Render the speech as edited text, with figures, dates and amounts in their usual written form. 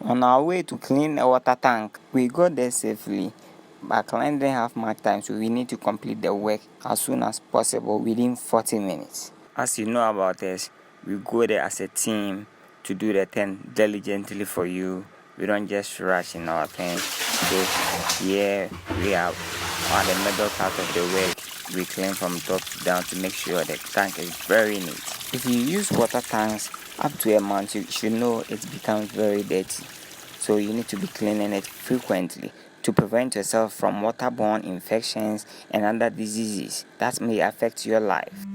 On our way to clean a water tank, we got there safely, but client didn't have much time, so we need to complete the work as soon as possible within 40 minutes. As you know about us, we go there as a team to do the thing diligently for you. We don't just rush in our things. So here we are at the middle part of the work. We clean from top to down to make sure the tank is very neat. If you use water tanks up to a month, you should know it becomes very dirty. So you need to be cleaning it frequently to prevent yourself from waterborne infections and other diseases that may affect your life.